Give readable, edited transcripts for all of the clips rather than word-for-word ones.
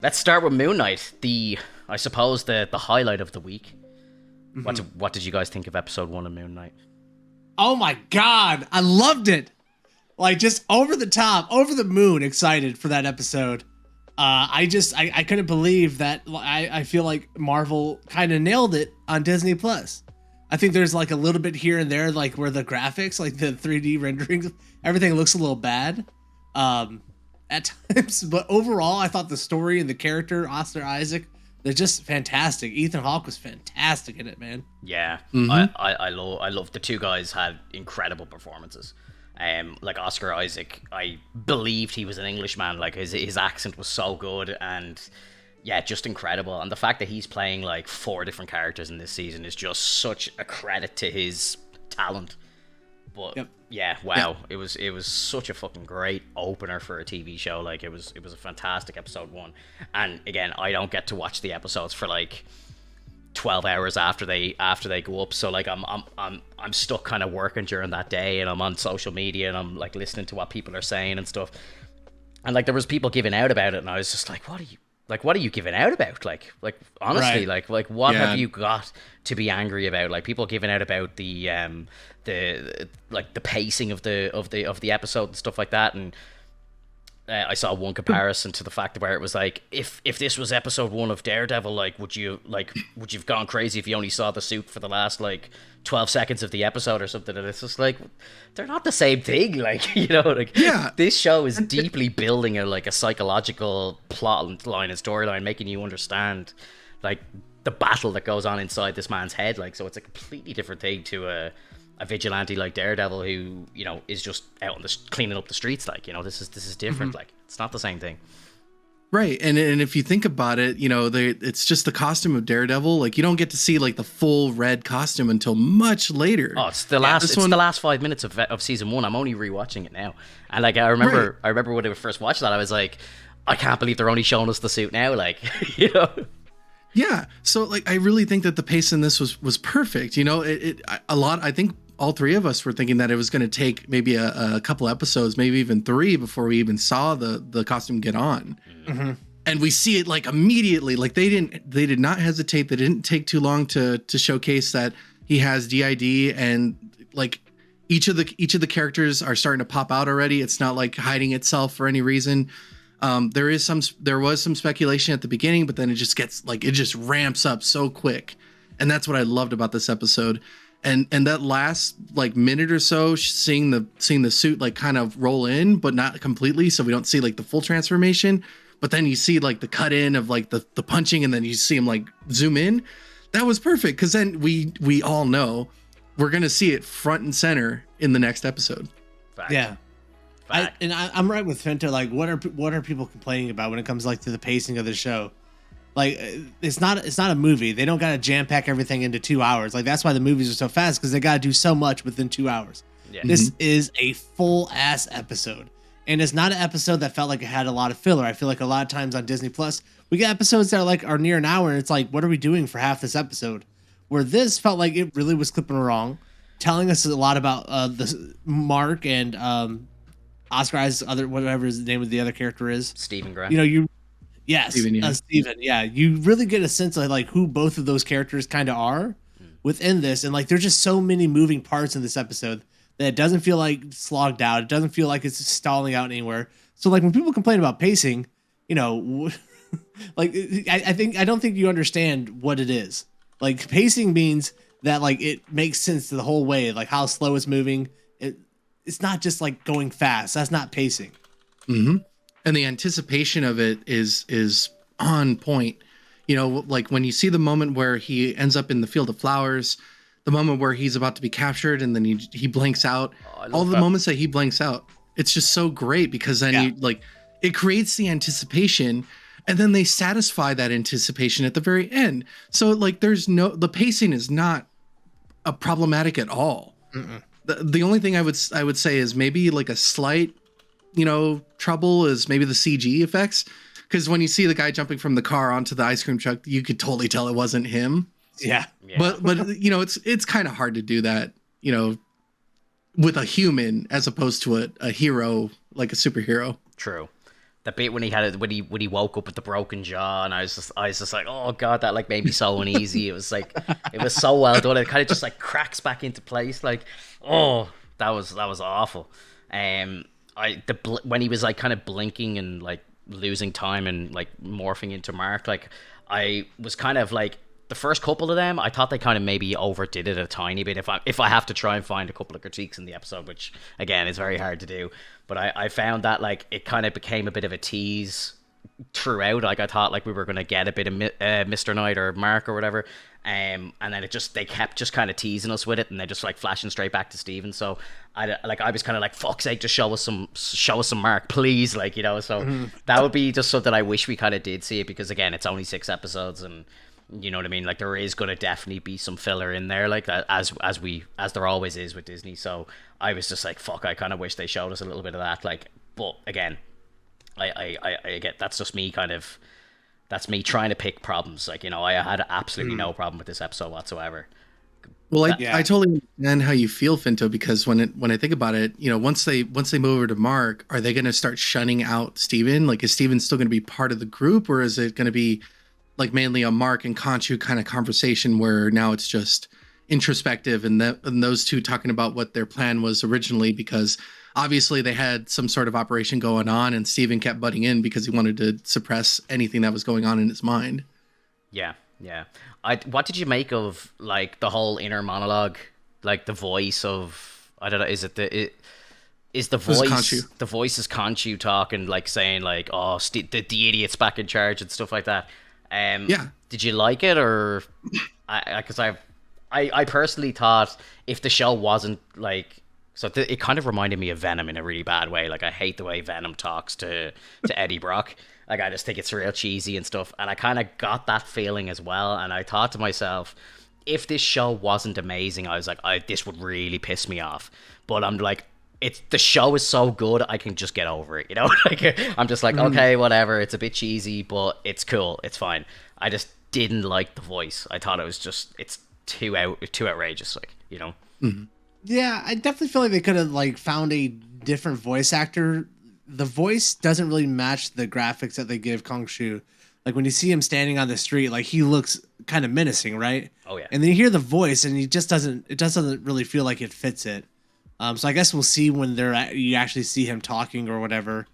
Let's start with Moon Knight, I suppose the highlight of the week. What did you guys think of episode 1 of Moon Knight? Oh my god, I loved it. Like, just over the top, over the moon excited for that episode. I couldn't believe that. I feel like Marvel kind of nailed it on Disney Plus. I think there's like a little bit here and there, like where the graphics, like the 3D renderings, everything looks a little bad at times. But overall, I thought the story and the character, Oscar Isaac, they're just fantastic. Ethan Hawke was fantastic in it, man. Yeah, I love the two guys had incredible performances. Like Oscar Isaac, I believed he was an Englishman. Like his accent was so good, and yeah, just incredible. And the fact that he's playing like 4 different characters in this season is just such a credit to his talent. But yeah, wow, it was such a fucking great opener for a TV show. Like it was a fantastic episode 1. And again, I don't get to watch the episodes for like 12 hours after they go up, so like I'm stuck kind of working during that day, and I'm on social media and I'm like listening to what people are saying and stuff, and like there was people giving out about it, and I was just like, what are you giving out about? Like honestly, right. like what have you got to be angry about? Like people giving out about the pacing of the episode and stuff like that. And I saw one comparison to the fact where it was like, if this was episode 1 of Daredevil, would you have gone crazy if you only saw the suit for the last 12 seconds of the episode or something? And it's just like, they're not the same thing. This show is deeply building a psychological plot line and storyline, making you understand the battle that goes on inside this man's head. So it's a completely different thing to a vigilante like Daredevil, who is just out on cleaning up the streets. This is different. It's not the same thing, right? And if you think about it, it's just the costume of Daredevil. You don't get to see the full red costume until much later. Oh, it's the last 5 minutes of season 1. I'm only rewatching it now, and I remember when I first watched that, I was like, I can't believe they're only showing us the suit now. Yeah, so I really think that the pace in this was perfect. I think all 3 of us were thinking that it was going to take maybe a couple episodes, maybe even 3, before we even saw the costume get on. Mm-hmm. And we see it immediately. They did not hesitate. They didn't take too long to showcase that he has DID, and each of the characters are starting to pop out already. It's not hiding itself for any reason. There was some speculation at the beginning, but then it just gets it just ramps up so quick. And that's what I loved about this episode. And that last minute or so, seeing the suit kind of roll in, but not completely, so we don't see the full transformation. But then you see the cut in of the punching, and then you see him zoom in. That was perfect, because then we all know we're gonna see it front and center in the next episode. Fact. Yeah. I'm right with Fento. What are people complaining about when it comes to the pacing of the show? It's not a movie. They don't got to jam pack everything into 2 hours. That's why the movies are so fast, because they got to do so much within 2 hours. Yeah. This is a full ass episode, and it's not an episode that felt like it had a lot of filler. I feel like a lot of times on Disney Plus, we get episodes that are near an hour, and it's what are we doing for half this episode? Where this felt like it really was clipping along, telling us a lot about the Mark and Oscar Isaac's whatever his name of the other character is. Stephen Grant. Yes, Steven, yeah. Steven. Yeah, you really get a sense of who both of those characters kind of are within this, and there's just so many moving parts in this episode that it doesn't feel slogged out. It doesn't feel like it's stalling out anywhere. So when people complain about pacing, I don't think you understand what it is. Pacing means that it makes sense the whole way, how slow it's moving. It's not just going fast. That's not pacing. Mm-hmm. And the anticipation of it is on point. When you see the moment where he ends up in the field of flowers, the moment where he's about to be captured, and then he blanks out. All the moments that he blanks out, it's just so great, because then it creates the anticipation, and then they satisfy that anticipation at the very end. So the pacing is not a problematic at all. Mm-mm. The only thing I would say is maybe a slight trouble is maybe the CG effects, because when you see the guy jumping from the car onto the ice cream truck, you could totally tell it wasn't him. Yeah. But it's kind of hard to do that with a human as opposed to a hero, like a superhero. True. the bit when he had it when he woke up with the broken jaw, and I was just like, oh god, that like made me so uneasy. It was like, it was so well done. It kind of just like cracks back into place. Like, oh, that was awful. When he was like kind of blinking and like losing time and like morphing into Mark, like I was kind of like, the first couple of them, I thought they kind of maybe overdid it a tiny bit. If I have to try and find a couple of critiques in the episode, which again is very hard to do, but I found that like it kind of became a bit of a tease throughout. Like I thought like we were going to get a bit of Mr. Knight or Mark or whatever, and then they kept just kind of teasing us with it, and they just like flashing straight back to Steven. So I was kind of like, fuck's sake, just show us some Mark, please, like, you know. So that would be just something I wish we kind of did see it, because again, it's only 6 episodes, and you know what I mean? Like there is going to definitely be some filler in there, like as there always is with Disney. So I was just like, fuck, I kind of wish they showed us a little bit of that. Like, but again, I get, that's just me that's me trying to pick problems. Like, you know, I had absolutely no problem with this episode whatsoever. Well, I totally understand how you feel, Finto, because when I think about it, you know, once they move over to Mark, are they going to start shunning out Steven? Like, is Steven still going to be part of the group, or is it going to be like mainly a Mark and Khonshu kind of conversation where now it's just introspective and those two talking about what their plan was originally, because obviously they had some sort of operation going on and Steven kept butting in because he wanted to suppress anything that was going on in his mind. Yeah. What did you make of like the whole inner monologue, like the voice of, I don't know, is the voice is Khonshu talking, like saying like, oh, the idiot's back in charge and stuff like that. Did you like it, or because I personally thought if the show wasn't like, it kind of reminded me of Venom in a really bad way. Like I hate the way Venom talks to Eddie Brock. Like I just think it's real cheesy and stuff, and I kind of got that feeling as well. And I thought to myself, if this show wasn't amazing, I was like, this would really piss me off. But I'm like, the show is so good, I can just get over it, you know. Like I'm just like, okay, whatever. It's a bit cheesy, but it's cool. It's fine. I just didn't like the voice. I thought it's too outrageous, like, you know. Mm-hmm. Yeah, I definitely feel like they could have like found a different voice actor. The voice doesn't really match the graphics that they give Khonshu. Like when you see him standing on the street, like he looks kind of menacing, right? Oh yeah. And then you hear the voice, and it just doesn't really feel like it fits it. So I guess we'll see when you actually see him talking or whatever.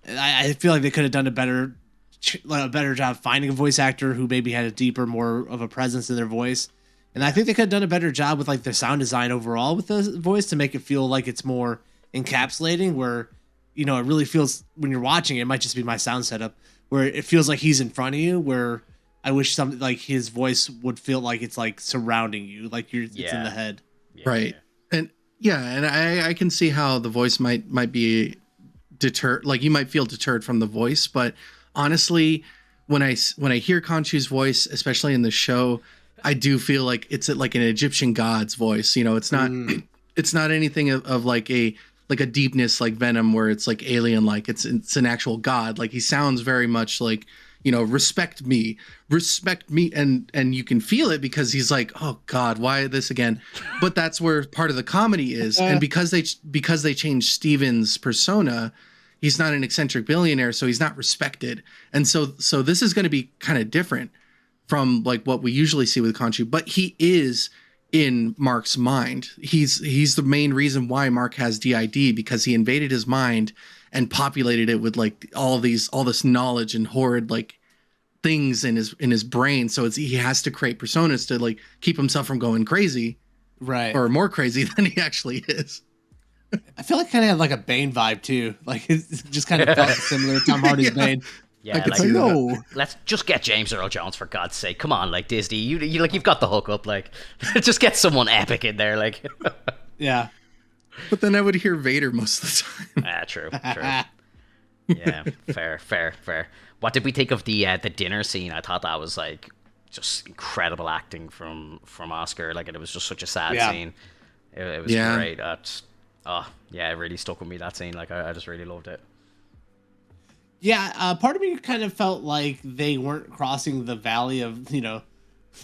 I feel like they could have done a better job finding a voice actor who maybe had a deeper, more of a presence in their voice. And I think they could have done a better job with like the sound design overall with the voice to make it feel like it's more encapsulating, where, you know, it really feels when you're watching it might just be my sound setup, where it feels like he's in front of you, where I wish something like his voice would feel like it's like surrounding you, like it's in the head. Yeah. Right. And I can see how the voice might be deterred. Like you might feel deterred from the voice, but honestly, when I hear Khonshu's voice, especially in the show, I do feel like it's like an Egyptian god's voice. You know, it's not it's not anything of like a deepness like Venom, where it's like alien, like it's an actual god. Like he sounds very much like, you know, respect me, and you can feel it because he's like, oh god, why this again? But that's where part of the comedy is. And because they changed Steven's persona, he's not an eccentric billionaire, so he's not respected. And so this is going to be kind of different from like what we usually see with Khonshu, but he is in Mark's mind. He's the main reason why Mark has DID, because he invaded his mind and populated it with like all this knowledge and horrid like things in his brain. So he has to create personas to like keep himself from going crazy, right? Or more crazy than he actually is. I feel like kind of had like a Bane vibe too. Like it just kind of felt similar to Tom Hardy's Bane. Yeah, like, let's just get James Earl Jones, for God's sake. Come on, like Disney, you like, you've got the hook up. Like, just get someone epic in there, like. Yeah, but then I would hear Vader most of the time. True. Yeah, fair. What did we think of the dinner scene? I thought that was like just incredible acting from Oscar. Like, it was just such a sad scene. It was great. It really stuck with me, that scene. Like, I just really loved it. Yeah, part of me kind of felt like they weren't crossing the valley of, you know,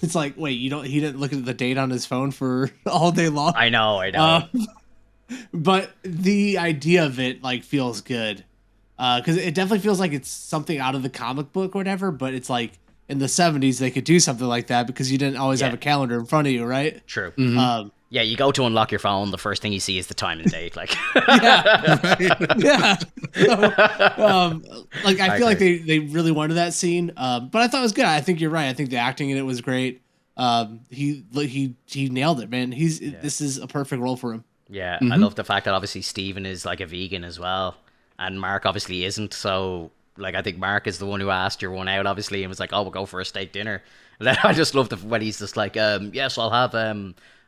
it's like, wait, he didn't look at the date on his phone for all day long. I know. But the idea of it like feels good. because it definitely feels like it's something out of the comic book or whatever, but it's like in the 70s they could do something like that because you didn't always have a calendar in front of you, right? True. Um, Yeah, you go to unlock your phone, the first thing you see is the time and date. Like, yeah. So, like I feel like they really wanted that scene, but I thought it was good. I think you're right. I think the acting in it was great. He nailed it, man. This is a perfect role for him. Yeah, I love the fact that obviously Steven is like a vegan as well, and Mark obviously isn't. So, like, I think Mark is the one who asked your one out, obviously, and was like, "Oh, we'll go for a steak dinner." And then I just love when he's just like, "Yes, I'll have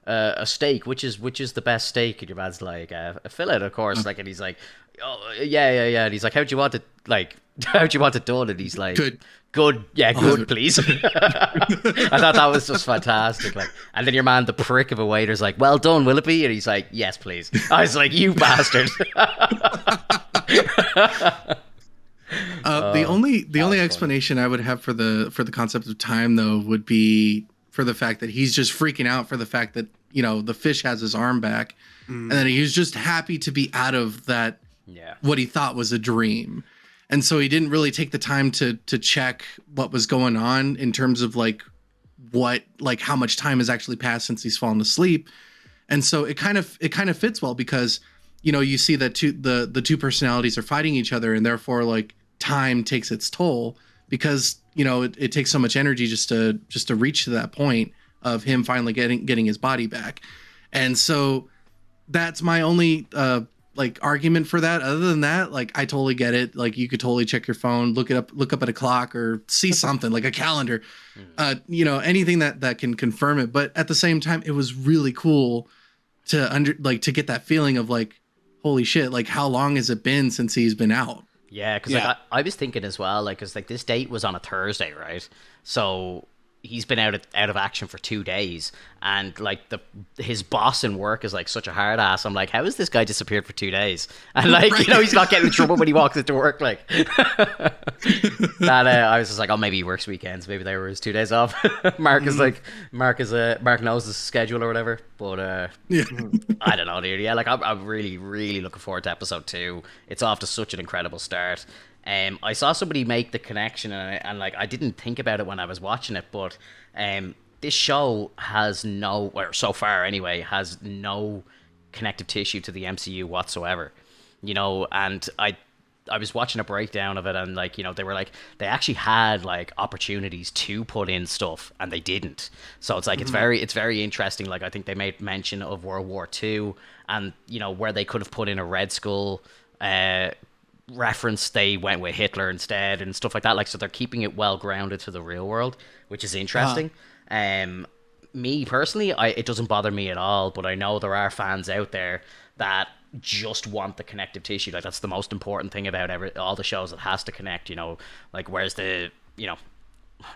a steak. Which is the best steak?" And your man's like, "A fillet, of course." Like, and he's like, "Oh, yeah." And he's like, "How'd you want it? Like, how'd you want it done?" And he's like, Good, yeah, good, please. I thought that was just fantastic. Like, and then your man, the prick of a waiter's like, "Well done, will it be?" And he's like, "Yes, please." I was like, "You bastard." The only explanation I would have for the concept of time, though, would be for the fact that he's just freaking out for the fact that, you know, the fish has his arm back, and then he was just happy to be out of that. Yeah. What he thought was a dream. And so he didn't really take the time to check what was going on in terms of like how much time has actually passed since he's fallen asleep. And so it kind of fits well because, you know, you see that the two personalities are fighting each other, and therefore like time takes its toll because, you know, it takes so much energy just to reach to that point of him finally getting his body back. And so that's my only like argument for that. Other than that, like, I totally get it. Like, you could totally check your phone, look up at a clock, or see something like a calendar, you know, anything that can confirm it. But at the same time, it was really cool to get that feeling of like, holy shit, like, how long has it been since he's been out? Yeah, because like, I was thinking as well, like, because like this date was on a Thursday, right? So he's been out of action for 2 days, and like his boss in work is like such a hard ass. I'm like, how has this guy disappeared for 2 days? And like, right. You know, he's not getting in trouble when he walks into work. Like that, I was just like, oh, maybe he works weekends. Maybe they were his 2 days off. Mark knows his schedule or whatever. But yeah, I don't know, dude. Yeah, like I'm really, really looking forward to episode 2. It's off to such an incredible start. I saw somebody make the connection, and like, I didn't think about it when I was watching it, but this show has so far anyway, has no connective tissue to the MCU whatsoever, you know. And I was watching a breakdown of it, and like, you know, they were like, they actually had like opportunities to put in stuff and they didn't. So it's like, it's very interesting. Like, I think they made mention of World War II, and you know, where they could have put in a Red Skull reference, they went with Hitler instead and stuff like that. Like, so they're keeping it well grounded to the real world, which is interesting. Me personally, it doesn't bother me at all, but I know there are fans out there that just want the connective tissue. Like, that's the most important thing about all the shows. It has to connect, you know. Like, where's the, you know,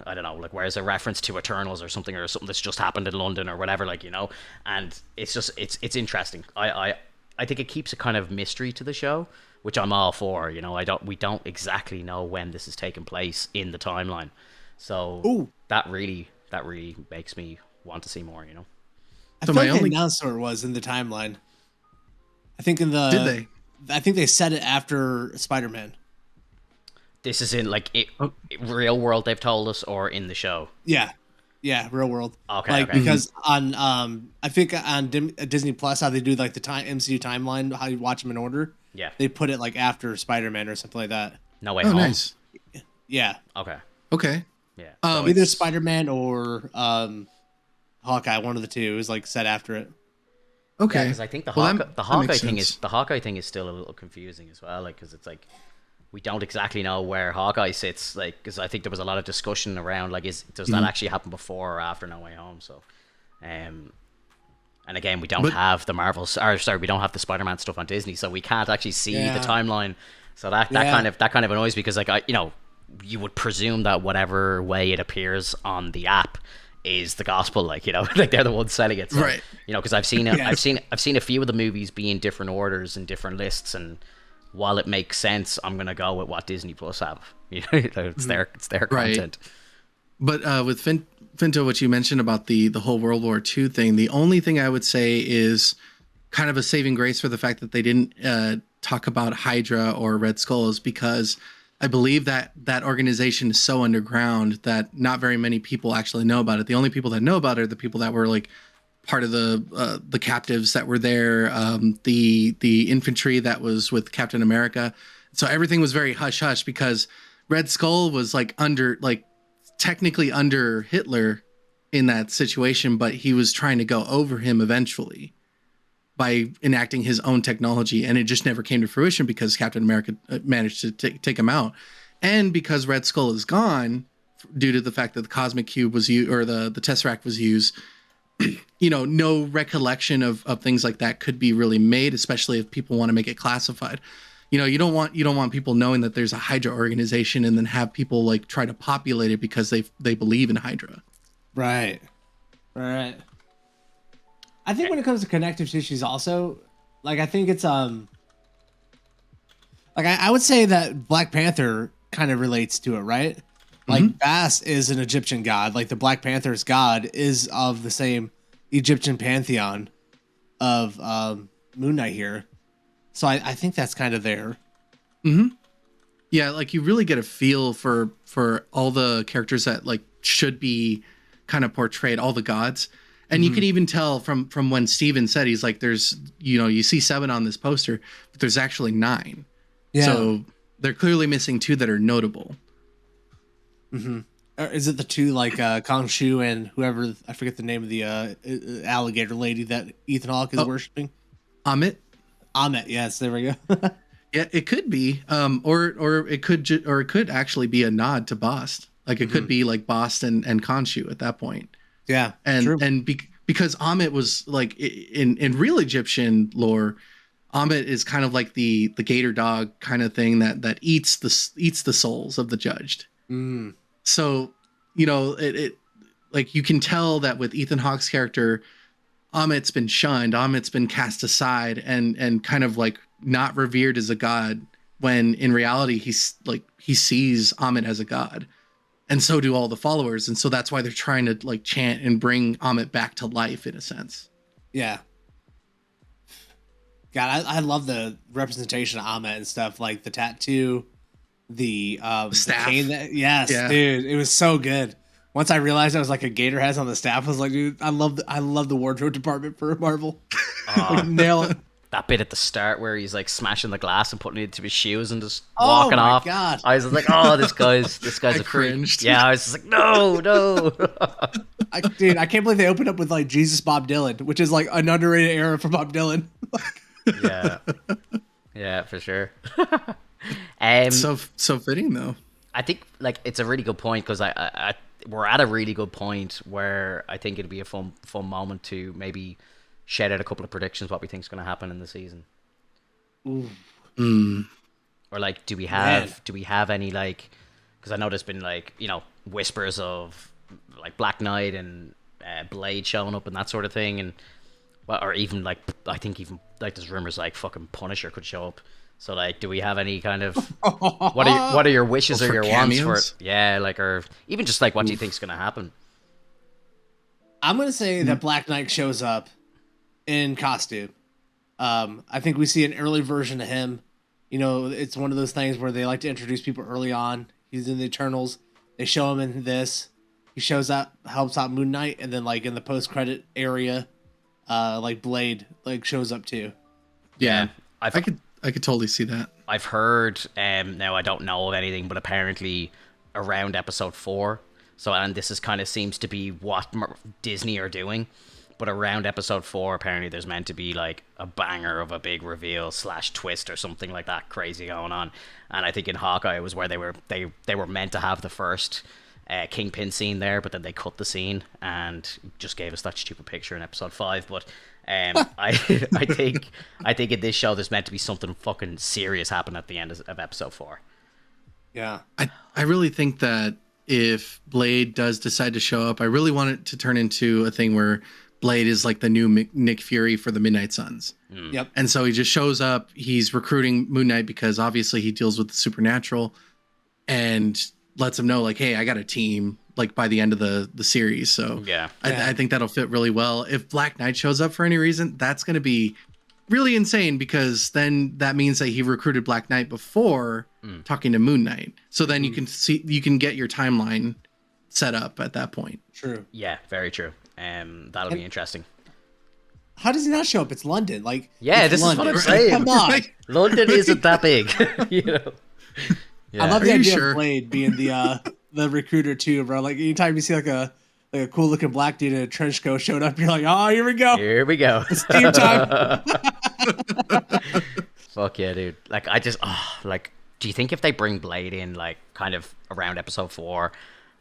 I don't know, like, where's a reference to Eternals or something that's just happened in London or whatever, like, you know. And it's just, it's interesting. I think it keeps a kind of mystery to the show, which I'm all for. You know, we don't exactly know when this is taking place in the timeline, so that really makes me want to see more. You know, I feel like they announced where it was in the timeline. I think did they? I think they said it after Spider-Man. This is in like real world. They've told us, or in the show. Yeah, real world. Okay, like, because on I think on Disney Plus, how they do like the MCU timeline, how you watch them in order. Yeah, they put it like after Spider-Man or something like that. No Way Home. Nice. Yeah. Okay. Yeah. So either Spider-Man or Hawkeye, one of the two, is like set after it. Okay. Because I think the Hawkeye thing is still a little confusing as well. Like, because it's like, we don't exactly know where Hawkeye sits. Like, because I think there was a lot of discussion around like, does that actually happen before or after No Way Home? So, and again, we don't have the we don't have the Spider-Man stuff on Disney, so we can't actually see the timeline. So that kind of annoys me, because like, you would presume that whatever way it appears on the app is the gospel, like, you know, like they're the ones selling it, so, right? You know, because I've seen it, I've seen a few of the movies be in different orders and different lists, and while it makes sense, I'm gonna go with what Disney Plus have. You know, it's their content. But with Finto, what you mentioned about the whole World War II thing, the only thing I would say is kind of a saving grace for the fact that they didn't talk about Hydra or Red Skull is because I believe that that organization is so underground that not very many people actually know about it. The only people that know about it are the people that were like part of the captives that were there, the infantry that was with Captain America. So everything was very hush hush because Red Skull was like technically under Hitler in that situation, but he was trying to go over him eventually by enacting his own technology, and it just never came to fruition because Captain America managed to take him out, and because Red Skull is gone due to the fact that the Cosmic Cube was used or the Tesseract was used. No recollection of things like that could be really made, especially if people want to make it classified. You don't want people knowing that there's a Hydra organization and then have people like try to populate it because they believe in Hydra. Right. I think when it comes to connective tissues also, like I think it's like I would say that Black Panther kind of relates to it, right? Like Bast is an Egyptian god. Like the Black Panther's god is of the same Egyptian pantheon of Moon Knight here. So I think that's kind of there. Mm-hmm. Yeah, like you really get a feel for all the characters that like should be kind of portrayed, all the gods. And you can even tell from when Steven said, he's like, there's, you see 7 on this poster, but there's actually 9. Yeah. So they're clearly missing 2 that are notable. Mm-hmm. Is it the 2 like Khonshu and whoever, I forget the name of the alligator lady that Ethan Hawke is worshiping? Amit, yes, there we go. Yeah, it could be, or it could actually be a nod to Bast. Like it could be like Bast and Khonshu at that point. Yeah, because Amit was like in real Egyptian lore, Amit is kind of like the gator dog kind of thing that eats the souls of the judged. So it like you can tell that with Ethan Hawke's character, Amit's been shunned, Amit's been cast aside and kind of like not revered as a god, when in reality he sees Amit as a god. And so do all the followers. And so that's why they're trying to like chant and bring Amit back to life in a sense. Yeah. God, I love the representation of Amit and stuff, like the tattoo, the staff. The cane dude, it was so good. Once I realized I was like a gator has on the staff, I was like, dude, I love the wardrobe department for Marvel. Like, nail it. That bit at the start where he's like smashing the glass and putting it into his shoes and just walking off. God. I was like, oh, this guy's a cringed. freak. Yeah, I was just like, no. I can't believe they opened up with like Jesus Bob Dylan, which is like an underrated era for Bob Dylan. Yeah, for sure. So fitting though. I think like it's a really good point because I we're at a really good point where I think it'd be a fun moment to maybe shed out a couple of predictions what we think is going to happen in the season. Or like, do we have any like? Because I know there's been like whispers of like Black Knight and Blade showing up and that sort of thing, and or even like I think even like there's rumors like fucking Punisher could show up. So like, do we have any kind of what are your wishes or your cameos? wants for it? Yeah, like, or even just like what do you think is going to happen? I'm gonna say that Black Knight shows up in costume. I think we see an early version of him. It's one of those things where they like to introduce people early on. He's in the Eternals. They show him in this. He shows up, helps out Moon Knight, and then like in the post-credit area, like Blade like shows up too. Yeah, I could totally see that. I've heard, now I don't know of anything, but apparently around episode 4. So, and this is kind of seems to be what Disney are doing. But around episode 4, apparently there's meant to be like a banger of a big reveal / twist or something like that crazy going on. And I think in Hawkeye was where they were meant to have the first Kingpin scene there, but then they cut the scene and just gave us that stupid picture in episode 5. But I think in this show there's meant to be something fucking serious happen at the end of episode 4. Yeah, I really think that if Blade does decide to show up, I really want it to turn into a thing where Blade is like the new Nick Fury for the Midnight Suns. Yep. And so he just shows up. He's recruiting Moon Knight because obviously he deals with the supernatural, and lets him know like, hey, I got a team like by the end of the series. So yeah. I think that'll fit really well. If Black Knight shows up for any reason, that's going to be really insane because then that means that he recruited Black Knight before talking to Moon Knight. So then you can get your timeline set up at that point. True. Yeah, very true. That'll be interesting. How does he not show up? It's London. Like, yeah, this London. is what I'm saying. Come on. London isn't that big. You know. Yeah. I love the idea of Blade being the recruiter too, bro. Like anytime you see like a cool looking black dude in a trench coat showed up, you're like, oh, here we go. Here we go. It's team time. Fuck yeah, dude. Like do you think if they bring Blade in like kind of around episode 4,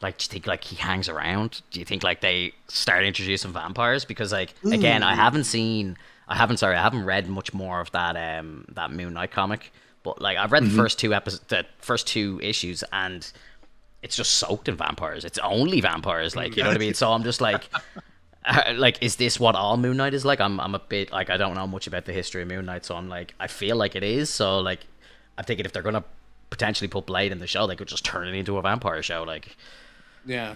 like do you think like he hangs around? Do you think like they start introducing vampires? Because like again, I haven't read much more of that Moon Knight comic. But like I've read the first two issues, and it's just soaked in vampires. It's only vampires, like, you know what I mean? So I'm just like, is this what all Moon Knight is like? I'm a bit like, I don't know much about the history of Moon Knight, so I'm like, I feel like it is. So like, I'm thinking if they're gonna potentially put Blade in the show, they could just turn it into a vampire show, like. Yeah.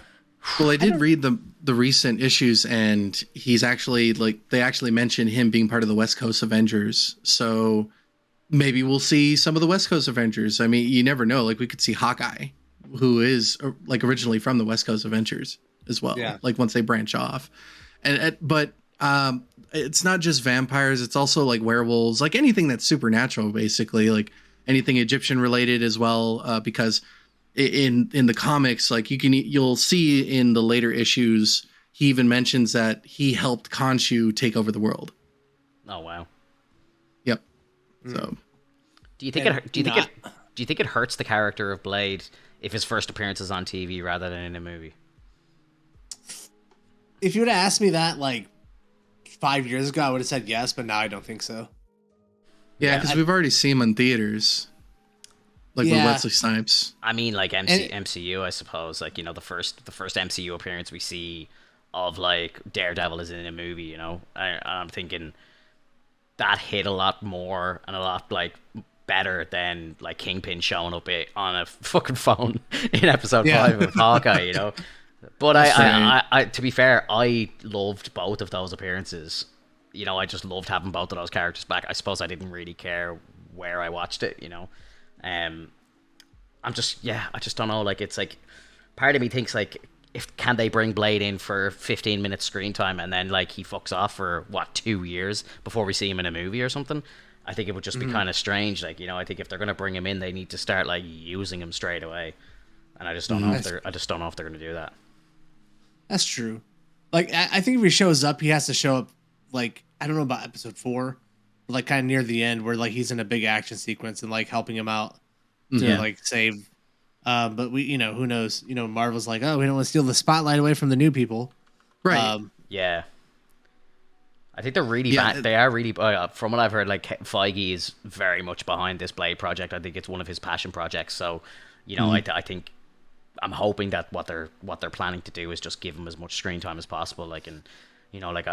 Well, I did read the recent issues, and he's actually like they actually mentioned him being part of the West Coast Avengers. So maybe we'll see some of the West Coast Avengers. I mean, you never know. Like we could see Hawkeye, who is like originally from the West Coast Avengers as well. Yeah. Like once they branch off, but it's not just vampires. It's also like werewolves, like anything that's supernatural, basically, like anything Egyptian related as well. Because in the comics, like you'll see in the later issues, he even mentions that he helped Khonshu take over the world. Oh wow. Yep. So, do you think it hurts the character of Blade if his first appearance is on TV rather than in a movie? If you would have asked me that like 5 years ago, I would have said yes, but now I don't think so. Yeah, because we've already seen him in theaters, like with Wesley Snipes. I mean, like MCU, I suppose. Like, you know, the first MCU appearance we see of like Daredevil is in a movie. You know, I'm thinking that hit a lot more and a lot like better than like Kingpin showing up on a fucking phone in episode 5 of Hawkeye, you know. But I to be fair, I loved both of those appearances. You know, I just loved having both of those characters back. I suppose I didn't really care where I watched it, you know. I just don't know. Like, it's like part of me thinks like, can they bring Blade in for 15 minutes screen time and then like he fucks off for 2 years before we see him in a movie or something? I think it would just be kind of strange. Like, you know, I think if they're gonna bring him in, they need to start like using him straight away. And I just don't know if they're gonna do that. That's true. Like, I think if he shows up, he has to show up like, I don't know about episode 4, but like kind of near the end where like he's in a big action sequence and like helping him out to like save. But we, you know, who knows? You know, Marvel's like, oh, we don't want to steal the spotlight away from the new people, right? Yeah, I think they're really they are really. From what I've heard, like Feige is very much behind this Blade project. I think it's one of his passion projects. So, you know, I think I'm hoping that what they're planning to do is just give him as much screen time as possible. Like, and you know, like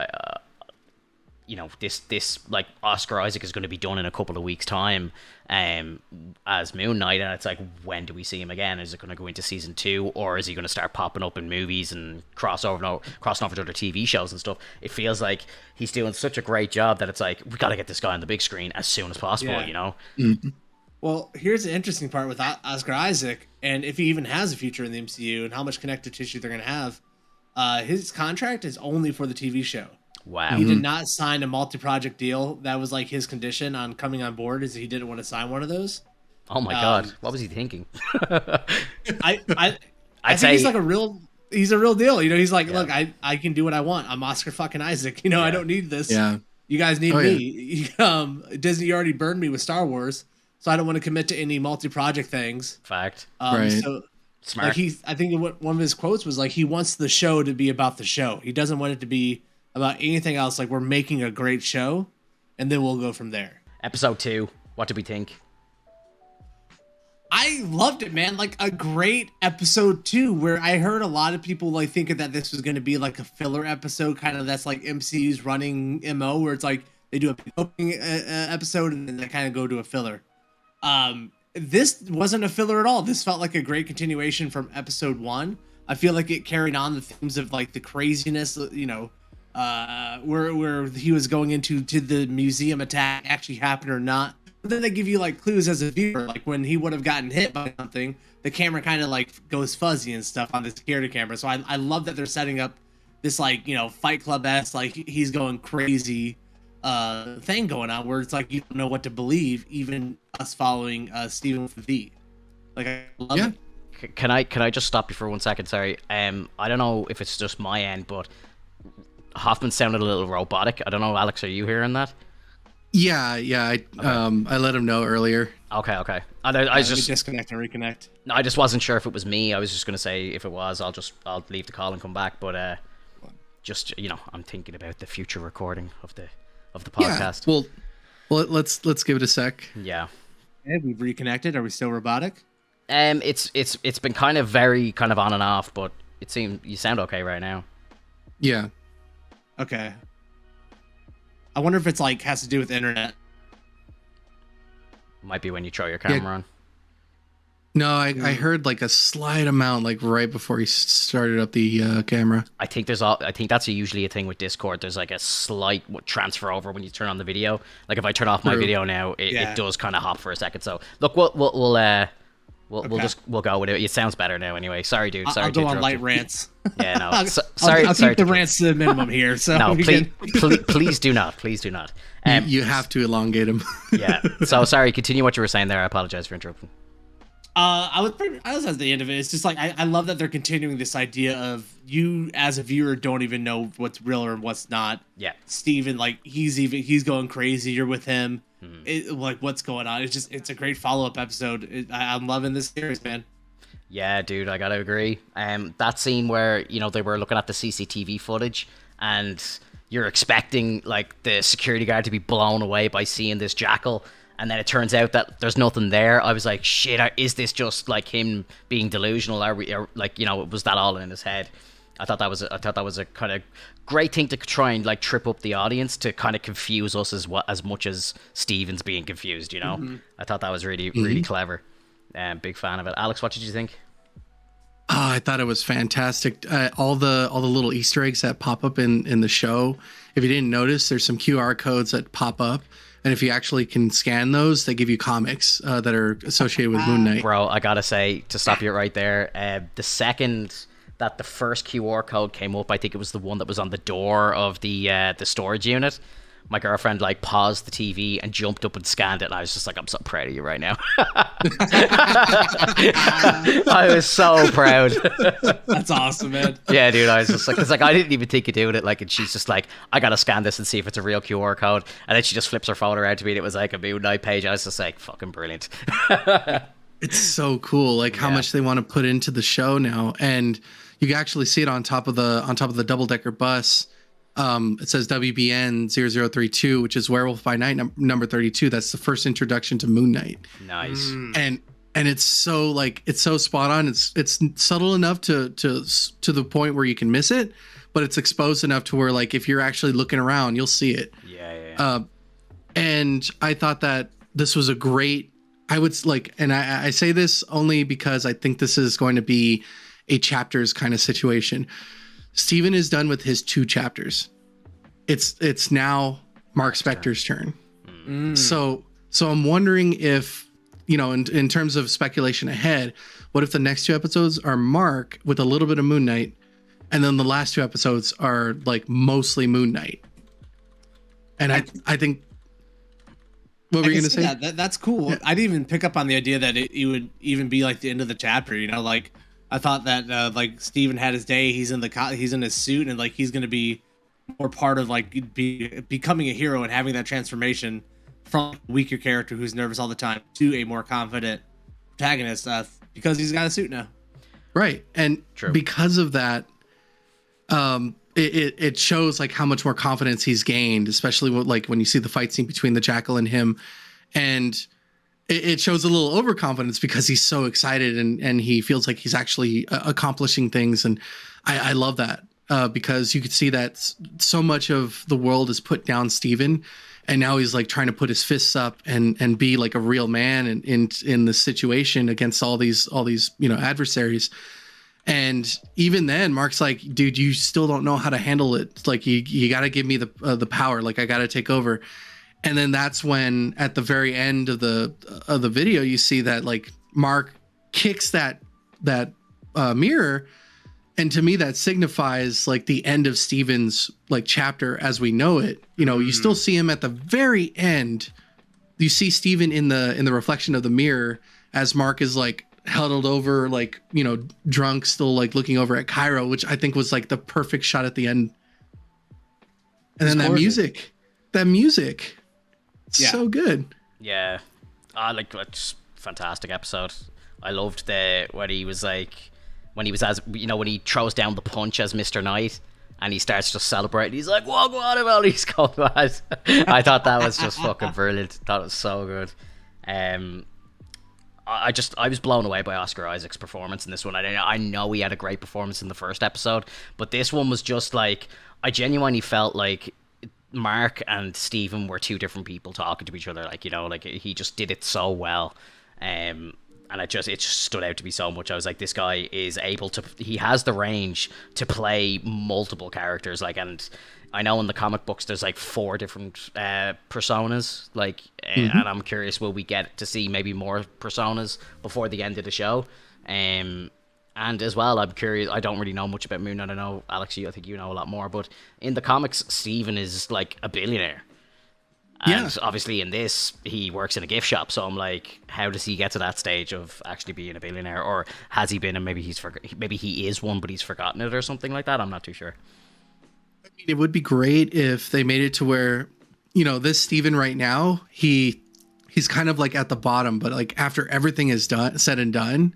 you know, this like Oscar Isaac is going to be done in a couple of weeks' time, as Moon Knight, and it's like, when do we see him again? Is it going to go into season 2, or is he going to start popping up in movies and crossing over to other TV shows and stuff? It feels like he's doing such a great job that it's like, we got to get this guy on the big screen as soon as possible. You know. Mm-hmm. Well, here's the interesting part with Oscar Isaac, and if he even has a future in the MCU, and how much connective tissue they're going to have. His contract is only for the TV show. Wow. He did not sign a multi-project deal. That was like his condition on coming on board, is he didn't want to sign one of those. Oh my God. What was he thinking? I think he's like he's a real deal. You know, he's like, look, I can do what I want. I'm Oscar fucking Isaac. You know, I don't need this. Yeah. You guys need me. Yeah. Disney already burned me with Star Wars, so I don't want to commit to any multi-project things. Fact. Right. So smart. Like I think one of his quotes was like, he wants the show to be about the show. He doesn't want it to be about anything else. Like, we're making a great show, and then we'll go from there. Episode 2, what did we think? I loved it, man. Like, a great episode 2, where I heard a lot of people like thinking that this was going to be like a filler episode, kind of that's like MCU's running MO, where it's like they do a big opening episode and then they kind of go to a filler. This wasn't a filler at all. This felt like a great continuation from episode 1. I feel like it carried on the themes of like the craziness, you know, where he was going into the museum attack actually happened or not. But then they give you like clues as a viewer, like when he would have gotten hit by something, the camera kind of like goes fuzzy and stuff on the security camera. So I love that they're setting up this like, you know, Fight Club-esque, like he's going crazy thing going on where it's like you don't know what to believe, even us following Stephen with the V. Like I love it. Can I just stop you for 1 second? Sorry. I don't know if it's just my end, but Hoffman sounded a little robotic. I don't know, Alex, are you hearing that? Yeah. I let him know earlier. Okay. I was just disconnect and reconnect. No, I just wasn't sure if it was me. I was just gonna say if it was, I'll leave the call and come back. But just, you know, I'm thinking about the future recording of the podcast. Yeah. Well, let's give it a sec. Yeah. Hey, we've reconnected. Are we still robotic? It's been kind of very kind of on and off, but it seems you sound okay right now. Yeah. Okay. I wonder if it's like has to do with internet. Might be when you throw your camera on. No, I heard like a slight amount like right before he started up the camera. I think that's usually a thing with Discord. There's like a slight transfer over when you turn on the video. Like if I turn off my video now, it does kind of hop for a second. So look, we'll go with it. It sounds better now anyway. Sorry, dude. Sorry. I'll go on light rants. Yeah, no. I'll keep the rants to the minimum here. So no, please do not. Please do not. You have to elongate him. Yeah. So sorry. Continue what you were saying there. I apologize for interrupting. I was at the end of it. It's just like I love that they're continuing this idea of you as a viewer don't even know what's real or what's not. Yeah. Steven, like he's going crazy. You're with him. Like what's going on? It's a great follow-up episode. I'm loving this series, man. Yeah, dude, I gotta agree. That scene where, you know, they were looking at the CCTV footage and you're expecting like the security guard to be blown away by seeing this jackal, and then it turns out that there's nothing there. I was like, shit, is this just like him being delusional? Or like, you know, was that all in his head? I thought that was a kind of great thing to try and like trip up the audience, to kind of confuse us as much as Steven's being confused, you know. Mm-hmm. I thought that was really clever. Big fan of it. Alex, what did you think? Oh, I thought it was fantastic. All the little Easter eggs that pop up in the show. If you didn't notice, there's some QR codes that pop up, and if you actually can scan those, they give you comics that are associated with Moon Knight. Bro, I gotta say, to stop you right there, the second that the first QR code came up, I think it was the one that was on the door of the storage unit, my girlfriend like paused the TV and jumped up and scanned it, and I was just like, I'm so proud of you right now. I was so proud. That's awesome, man. Yeah, dude, I was just like, it's like I didn't even think of doing it, like, and she's just like, I gotta scan this and see if it's a real QR code, and then she just flips her phone around to me and it was like a Moon Knight page. I was just like, fucking brilliant. It's so cool, like how much they want to put into the show now, and you can actually see it on top of the double-decker bus. It says WBN 0032, which is Werewolf by Night number 32. That's the first introduction to Moon Knight. Nice. And it's so spot on. It's subtle enough to the point where you can miss it, but it's exposed enough to where like if you're actually looking around, you'll see it. Yeah. And I thought that this was a great. I would like, and I say this only because I think this is going to be a chapters kind of situation. Steven is done with his 2 chapters. It's now Mark Spector's turn. So I'm wondering if, you know, in terms of speculation ahead, what if the next 2 episodes are Mark with a little bit of Moon Knight, and then the last 2 episodes are like mostly Moon Knight? And I think. What were you going to say? That's cool. Yeah. I didn't even pick up on the idea that it would even be like the end of the chapter. You know, like I thought that like Steven had his day. He's in his suit, and like he's going to be more part of like becoming a hero and having that transformation from a weaker character who's nervous all the time to a more confident protagonist because he's got a suit now. Right, and because of that, it shows like how much more confidence he's gained, especially like when you see the fight scene between the Jackal and him, and it shows a little overconfidence because he's so excited and he feels like he's actually accomplishing things, and I love that because you could see that so much of the world is put down Steven, and now he's like trying to put his fists up and be like a real man in this situation against all these you know adversaries. And even then, Mark's like, dude, you still don't know how to handle it. It's like, you got to give me the power. Like, I got to take over. And then that's when, at the very end of the video, you see that like Mark kicks that mirror. And to me, that signifies like the end of Steven's like chapter as we know it. You know, you still see him at the very end. You see Steven in the reflection of the mirror as Mark is like huddled over, like, you know, drunk, still like looking over at Cairo, which I think was like the perfect shot at the end. And then that music, so good. Yeah, like it's fantastic episode. I loved when he was as, you know, when he throws down the punch as Mr. Knight and he starts to celebrate. He's like, "Whoa, what about he's going mad?" I thought that was just fucking brilliant. That was so good. I was blown away by Oscar Isaac's performance in this one. I know he had a great performance in the first episode, but this one was just like, I genuinely felt like Mark and Steven were two different people talking to each other. Like, you know, like he just did it so well. And it just stood out to me so much. I was like, this guy is he has the range to play multiple characters. Like, and I know in the comic books there's like 4 different personas, like, and I'm curious, will we get to see maybe more personas before the end of the show? And as well, I'm curious, I don't really know much about Moon Knight. I know, Alex, I think you know a lot more, but in the comics, Steven is like a billionaire. And obviously in this, he works in a gift shop. So I'm like, how does he get to that stage of actually being a billionaire? Or has he been, and maybe he is one, but he's forgotten it or something like that? I'm not too sure. I mean, it would be great if they made it to where, you know, this Steven right now, he's kind of like at the bottom, but like after everything is said and done,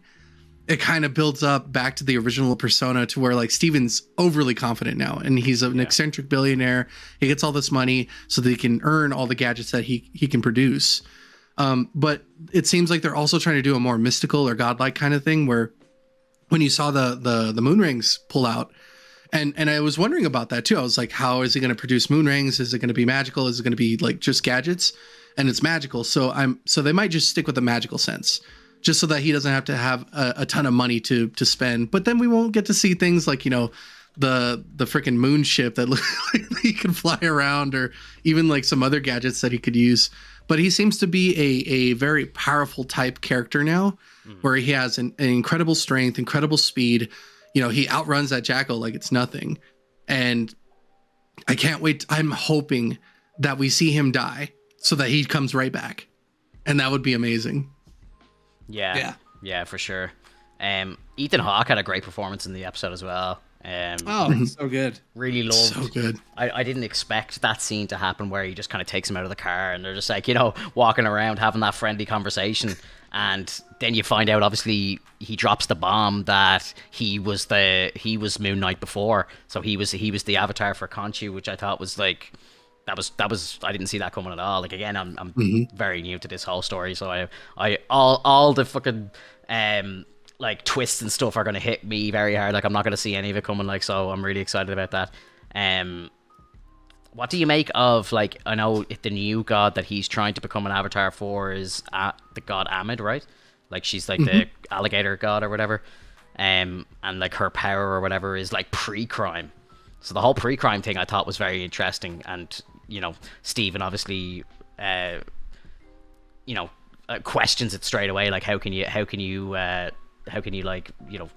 it kind of builds up back to the original persona to where like Steven's overly confident now, and he's an eccentric billionaire. He gets all this money so that he can earn all the gadgets that he can produce. But it seems like they're also trying to do a more mystical or godlike kind of thing, where when you saw the moon rings pull out, and I was wondering about that too. I was like, how is he going to produce moon rings? Is it going to be magical? Is it going to be like just gadgets? And it's magical. So they might just stick with the magical sense, just so that he doesn't have to have a ton of money to spend. But then we won't get to see things like, you know, the freaking moon ship that he can fly around, or even like some other gadgets that he could use. But he seems to be a very powerful type character now, where he has an incredible strength, incredible speed. You know, he outruns that Jackal like it's nothing. And I can't wait. I'm hoping that we see him die so that he comes right back. And that would be amazing. Yeah, for sure. Ethan Hawke had a great performance in the episode as well. So good. Really loved. So good. I didn't expect that scene to happen where he just kind of takes him out of the car and they're just like, you know, walking around having that friendly conversation. And then you find out, obviously, he drops the bomb that he was Moon Knight before. So he was the avatar for Khonshu, which I thought was like, that was I didn't see that coming at all. Like, again, I'm very new to this whole story, so I all the fucking like twists and stuff are gonna hit me very hard. Like, I'm not gonna see any of it coming. Like, so I'm really excited about that. What do you make of, like, I know the new god that he's trying to become an avatar for is the god Amid, right? Like, she's like the alligator god or whatever, and like her power or whatever is like pre-crime. So the whole pre-crime thing I thought was very interesting, and you know, Steven obviously questions it straight away. Like, how can you like, you know,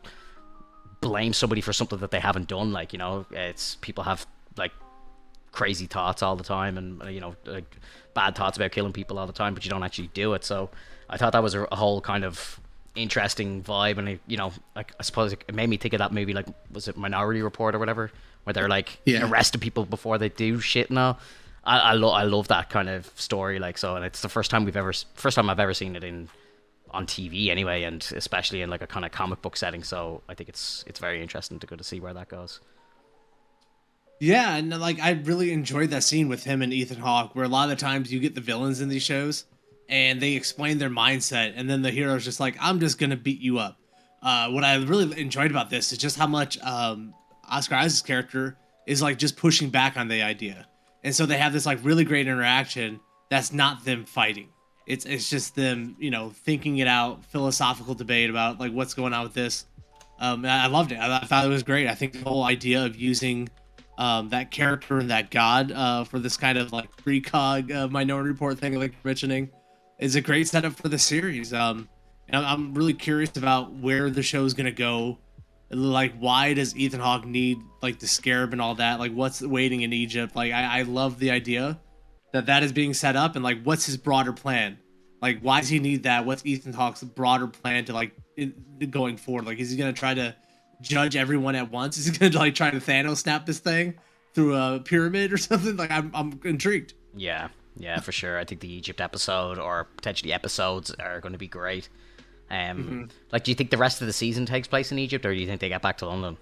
blame somebody for something that they haven't done? Like, you know, it's people have like crazy thoughts all the time, and you know, like bad thoughts about killing people all the time, but you don't actually do it. So I thought that was a whole kind of interesting vibe, and it, you know, like, I suppose it made me think of that movie, like, was it Minority Report or whatever, where they're like arresting people before they do shit and all. I love that kind of story, like, so, and it's the first time I've ever seen it on TV anyway, and especially in like a kind of comic book setting. So I think it's very interesting to go to see where that goes. Yeah, and like, I really enjoyed that scene with him and Ethan Hawke, where a lot of the times you get the villains in these shows and they explain their mindset, and then the hero's just like, I'm just gonna beat you up. What I really enjoyed about this is just how much Oscar Isaac's character is like just pushing back on the idea. And so they have this like really great interaction that's not them fighting. It's just them, you know, thinking it out, philosophical debate about like what's going on with this. I loved it. I thought it was great. I think the whole idea of using that character and that god for this kind of like precog Minority Report thing, like you're mentioning, is a great setup for the series. And I'm really curious about where the show is gonna go. Like, why does Ethan Hawke need like the scarab and all that? Like, what's waiting in Egypt? Like, I love the idea that is being set up, and like, what's his broader plan? Like, why does he need that? What's Ethan Hawke's broader plan to like going forward? Like, is he gonna try to judge everyone at once? Is he gonna like try to Thanos snap this thing through a pyramid or something? Like, I'm intrigued. Yeah, yeah, for sure. I think the Egypt episode or potentially episodes are going to be great. Like, do you think the rest of the season takes place in Egypt, or do you think they get back to London?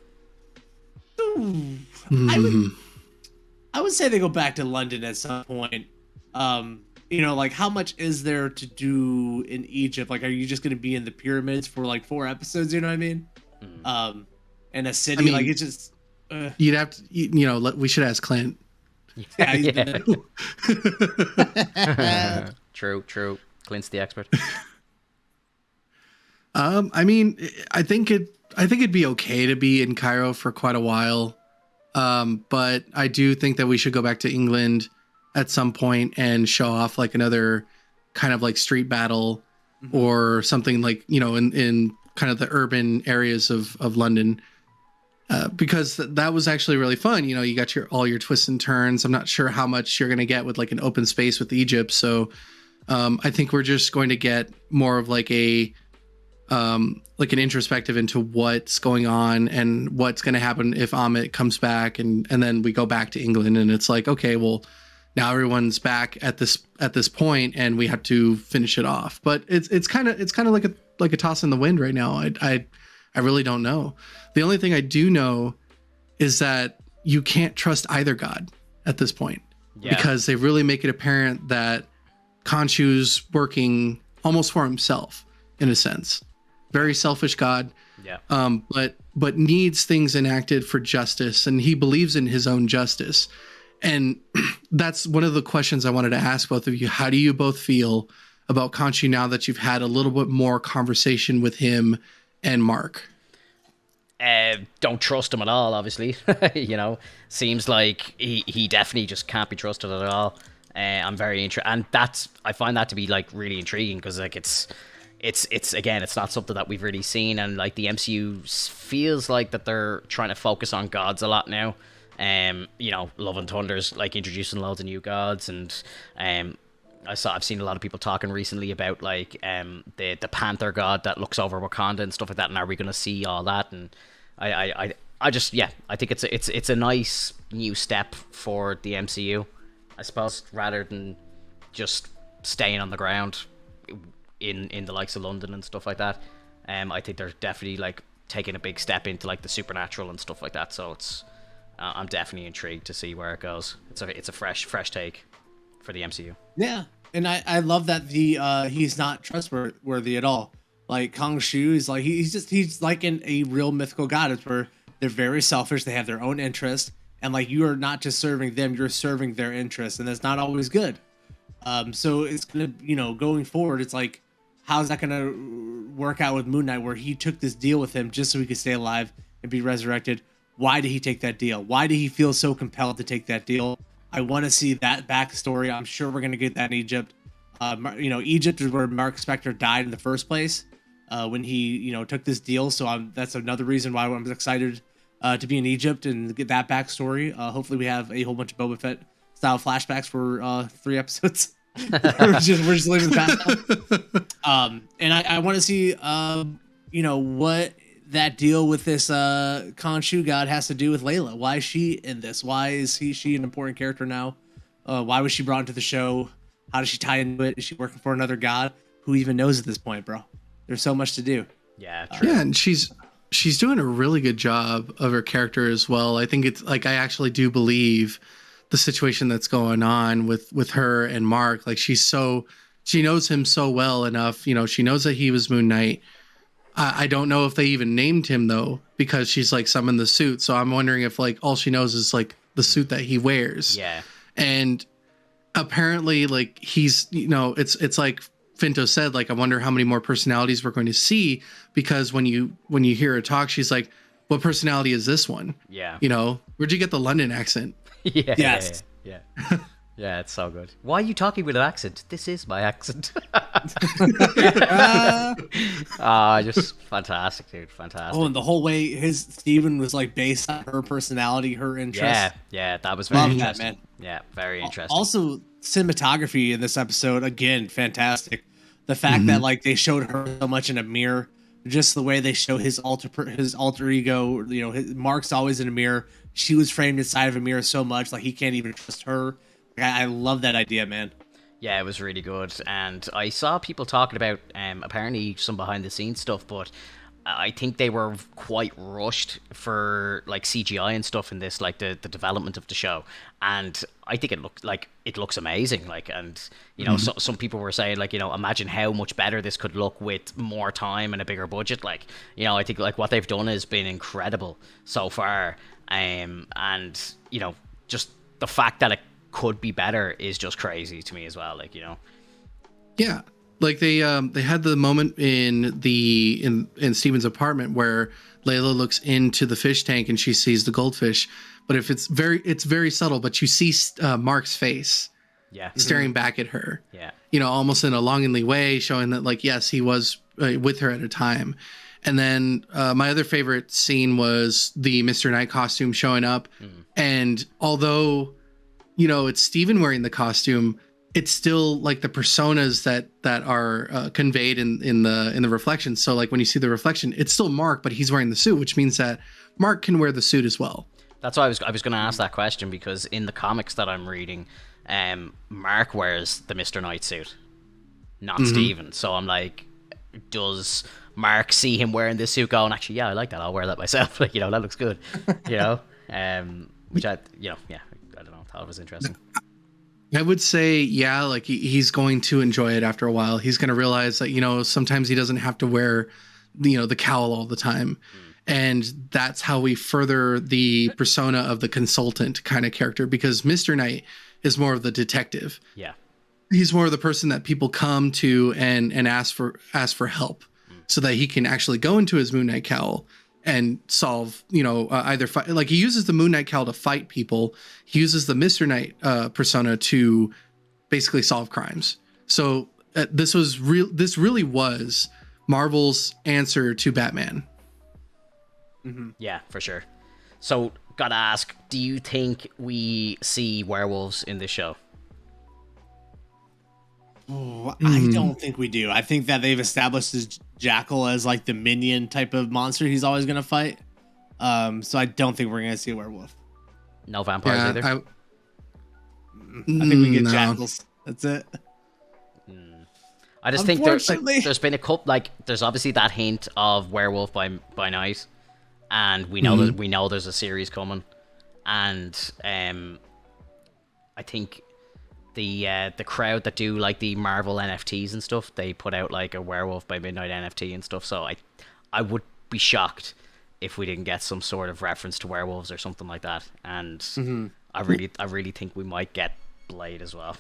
Ooh, I would say they go back to London at some point. Like, how much is there to do in Egypt? Like, are you just going to be in the pyramids for like 4 episodes? You know what I mean? In a city, like, it's just. You'd have to, we should ask Clint. Yeah. True. Clint's the expert. I think it'd be okay to be in Cairo for quite a while. But I do think that we should go back to England at some point and show off like another kind of like street battle or something like, in kind of the urban areas of London. Because that was actually really fun. You got all your twists and turns. I'm not sure how much you're going to get with like an open space with Egypt. So, I think we're just going to get more of like an introspective into what's going on and what's going to happen if Amit comes back, and then we go back to England, and it's like, okay, well, now everyone's back at this point, and we have to finish it off. But it's kind of like a toss in the wind right now. I really don't know. The only thing I do know is that you can't trust either god at this point, because they really make it apparent that Khonshu's working almost for himself in a sense. Very selfish god. Yeah. But needs things enacted for justice, and he believes in his own justice. And that's one of the questions I wanted to ask both of you. How do you both feel about Khonshu now that you've had a little bit more conversation with him and Mark? Don't trust him at all, obviously. Seems like he definitely just can't be trusted at all. I'm very interested, and I find that to be like really intriguing, because like it's again, it's not something that we've really seen, and like the MCU feels like that they're trying to focus on gods a lot now. Love and Thunder's like introducing loads of new gods, and I've seen a lot of people talking recently about like the Panther god that looks over Wakanda and stuff like that, and are we going to see all that? And I think it's a nice new step for the MCU, I suppose, rather than just staying on the ground in the likes of London and stuff like that. I think they're definitely like taking a big step into like the supernatural and stuff like that. So it's I'm definitely intrigued to see where it goes. It's a fresh take for the MCU. Yeah, and I love that he's not trustworthy at all. Like Khonshu is like he's like a real mythical god. It's where they're very selfish. They have their own interest, and like you are not just serving them, you're serving their interest, and that's not always good. So it's gonna, going forward, it's like, how's that gonna work out with Moon Knight, where he took this deal with him just so he could stay alive and be resurrected? Why did he take that deal? Why did he feel so compelled to take that deal? I want to see that backstory. I'm sure we're gonna get that in Egypt. Egypt is where Mark Spector died in the first place, when he, took this deal. So that's another reason why I'm excited to be in Egypt and get that backstory. Hopefully we have a whole bunch of Boba Fett style flashbacks for 3 episodes. we're just leaving the past. And I want to see what that deal with this Khonshu god has to do with Layla. Why is she in this? Why is she an important character now? Why was she brought into the show? How does she tie into it? Is she working for another god? Who even knows at this point, bro? There's so much to do. Yeah, true. Yeah, and she's doing a really good job of her character as well. I think it's like, I actually do believe the situation that's going on with her and Mark. Like, she knows him so well enough. She knows that he was Moon Knight. I don't know if they even named him though, because she's like summoned the suit. So I'm wondering if like all she knows is like the suit that he wears. Yeah. And apparently like he's, it's like Finto said, like, I wonder how many more personalities we're going to see, because when you hear her talk, she's like, what personality is this one? Yeah. You know, where'd you get the London accent? Yeah. Yes. Yeah. Yeah, it's so good. Why are you talking with an accent? This is my accent. Just fantastic, dude. Fantastic. Oh, and the whole way Steven was like based on her personality, her interests. Yeah, that was very Love that, interesting. man. Yeah, very interesting. Also, cinematography in this episode, again, fantastic. The fact that like they showed her so much in a mirror, just the way they show his alter ego. You know, Mark's always in a mirror. She was framed inside of a mirror so much, like he can't even trust her. I love that idea, man. Yeah, it was really good. And I saw people talking about apparently some behind the scenes stuff, but I think they were quite rushed for like CGI and stuff in this, like the development of the show. And I think it looks amazing. Like, and you know, some people were saying, like, you know, imagine how much better this could look with more time and a bigger budget. Like, you know, I think like what they've done has been incredible so far. And you know, just the fact that it could be better is just crazy to me as well. Like, you know. Yeah. Like they had the moment in Steven's apartment where Layla looks into the fish tank and she sees the goldfish, but it's very subtle, but you see Mark's face staring back at her, you know, almost in a longingly way, showing that, like, yes, he was with her at a time. And then my other favorite scene was the Mr. Knight costume showing up, and although, you know, it's Steven wearing the costume, it's still like the personas that are conveyed in the reflection. So like when you see the reflection, it's still Mark, but he's wearing the suit, which means that Mark can wear the suit as well. That's why I was going to ask that question, because in the comics that I'm reading, Mark wears the Mr. Knight suit, not Steven. So I'm like, does Mark see him wearing this suit going, actually, yeah, I like that, I'll wear that myself. Like, you know, that looks good, you know? Which I don't know, thought it was interesting. I would say, yeah, like he's going to enjoy it after a while. He's going to realize that, you know, sometimes he doesn't have to wear, you know, the cowl all the time. And that's how we further the persona of the consultant kind of character, because Mr. Knight is more of the detective. Yeah. He's more of the person that people come to and ask for help so that he can actually go into his Moon Knight cowl and solve, you know, either fight. Like, he uses the Moon Knight cowl to fight people. He uses the Mr. Knight persona to basically solve crimes. So this really was Marvel's answer to Batman. Yeah, for sure. So, gotta ask, do you think we see werewolves in this show? Oh, I don't think we do. I think that they've established this Jackal as like the minion type of monster he's always going to fight. So I don't think we're going to see a werewolf. No vampires either? I think we get jackals. That's it. I just think there's been a couple, like, there's obviously that hint of werewolf by night, and we know there's a series coming, and I think the crowd that do like the Marvel NFTs and stuff, they put out like a werewolf by midnight NFT and stuff. So I would be shocked if we didn't get some sort of reference to werewolves or something like that. And I really think we might get Blade as well.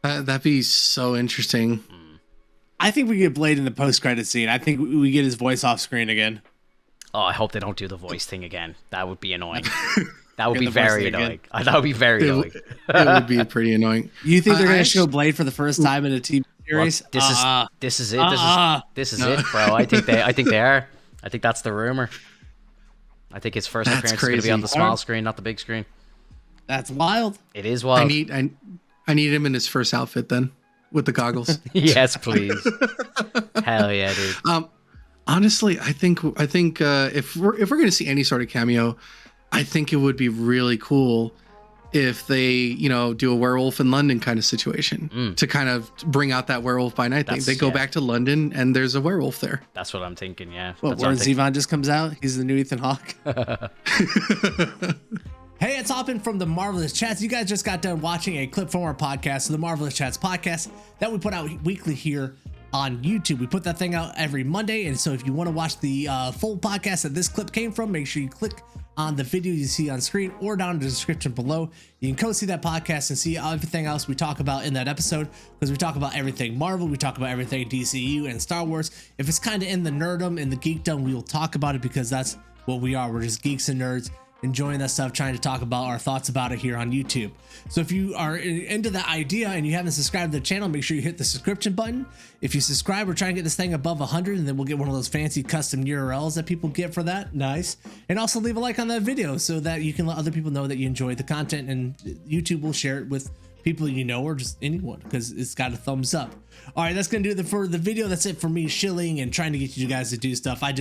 That'd be so interesting. I think we get Blade in the post-credit scene. I think we get his voice off screen again. Oh, I hope they don't do the voice thing again. That would be annoying. That would be very annoying. That would be very annoying. It would be pretty annoying. You think they're going to show Blade for the first time in a TV series? Well, this is it. This is it, bro. I think they are. I think that's the rumor. I think his first appearance is going to be on the small screen, not the big screen. That's wild. It is wild. I need him in his first outfit then, with the goggles. Yes, please. Hell yeah, dude. Honestly, I think if we're going to see any sort of cameo, I think it would be really cool if they, you know, do a werewolf in London kind of situation to kind of bring out that werewolf by night thing. They go back to London and there's a werewolf there. That's what I'm thinking. Yeah. Well, Warren Zevon just comes out. He's the new Ethan Hawke. Hey, it's Hoppin from the Marvelous Chats. You guys just got done watching a clip from our podcast, the Marvelous Chats podcast that we put out weekly here on YouTube. We put that thing out every Monday, and so if you want to watch the full podcast that this clip came from, make sure you click on the video you see on screen or down in the description below. You can go see that podcast and see everything else we talk about in that episode, because we talk about everything Marvel, we talk about everything DCU and Star Wars. If it's kind of in the nerdum, in the geekdom, we will talk about it, because that's what we are. We're just geeks and nerds enjoying that stuff, trying to talk about our thoughts about it here on YouTube. So if you are into that idea and you haven't subscribed to the channel, make sure you hit the subscription button. If you subscribe, we're trying to get this thing above 100, and then we'll get one of those fancy custom URLs that people get for that. Nice. And also leave a like on that video so that you can let other people know that you enjoy the content, and YouTube will share it with people you know, or just anyone, because it's got a thumbs up. All right, that's gonna do it for the video. That's it for me shilling and trying to get you guys to do stuff. I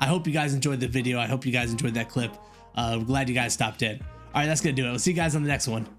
hope you guys enjoyed the video. I hope you guys enjoyed that clip. I'm glad you guys stopped in. All right, that's gonna do it. We'll see you guys on the next one.